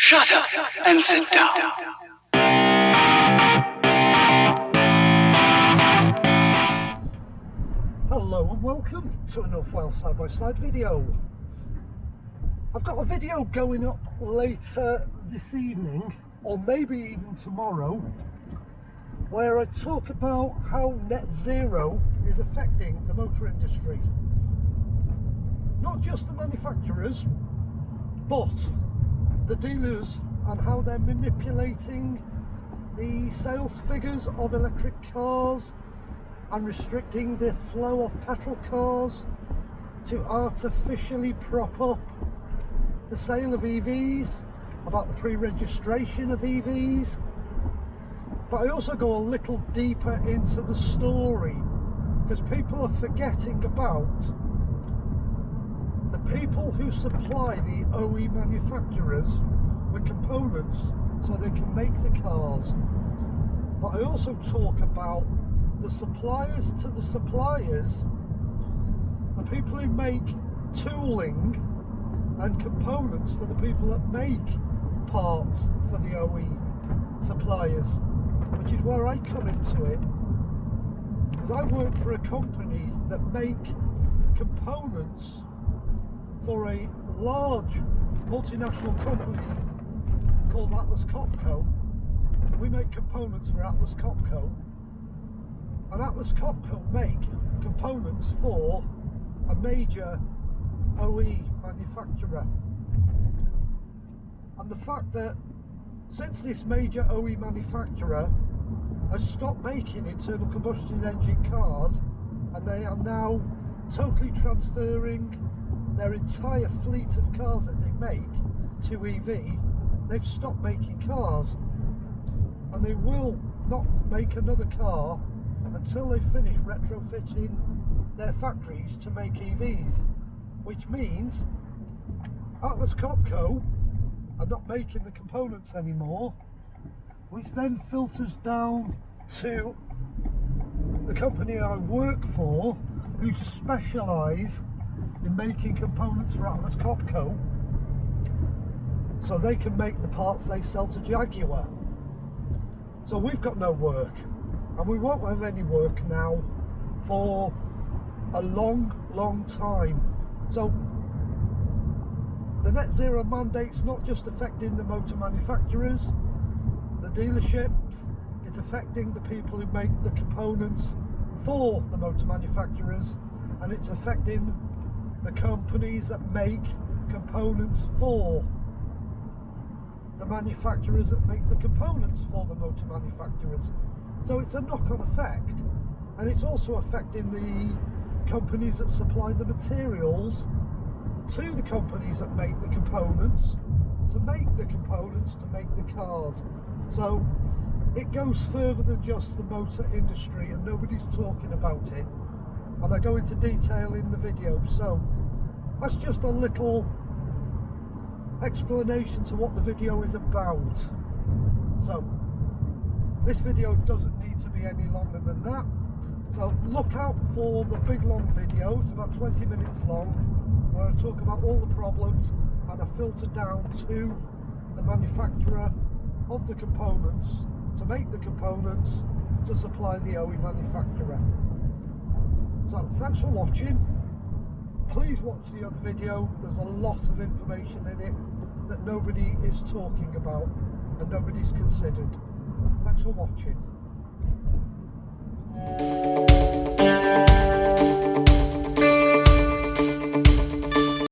Shut up and sit down. Hello and welcome to a North Wales side-by-side video. I've got a video going up later this evening, or maybe even tomorrow, where I talk about how net zero is affecting the motor industry. Not just the manufacturers, but the dealers, and how they're manipulating the sales figures of electric cars and restricting the flow of petrol cars to artificially prop up the sale of EVs, about the pre-registration of EVs. But I also go a little deeper into the story, because people are forgetting about the people who supply the OE manufacturers with components so they can make the cars. But I also talk about the suppliers to the suppliers, the people who make tooling and components for the people that make parts for the OE suppliers, which is where I come into it. Because I work for a company that make components for a large multinational company called Atlas Copco. We make components for Atlas Copco, and Atlas Copco make components for a major OE manufacturer. And the fact that since this major OE manufacturer has stopped making internal combustion engine cars, and they are now totally transferring their entire fleet of cars that they make to EV, they've stopped making cars, and they will not make another car until they finish retrofitting their factories to make EVs, which means Atlas Copco are not making the components anymore, which then filters down to the company I work for, who specialise in making components for Atlas Copco so they can make the parts they sell to Jaguar. So we've got no work, and we won't have any work now for a long time. So the net zero mandate's not just affecting the motor manufacturers, the dealerships, it's affecting the people who make the components for the motor manufacturers, and it's affecting the companies that make components for the manufacturers that make the components for the motor manufacturers. So it's a knock-on effect, and it's also affecting the companies that supply the materials to the companies that make the components to make the components to make the cars. So it goes further than just the motor industry, and nobody's talking about it, and I go into detail in the video. So that's just a little explanation to what the video is about. So this video doesn't need to be any longer than that, so look out for the big long video. It's about 20 minutes long, where I talk about all the problems, and I filter down to the manufacturer of the components to make the components to supply the OE manufacturer. So thanks for watching. Please watch the other video. There's a lot of information in it that nobody is talking about and nobody's considered. Thanks for watching.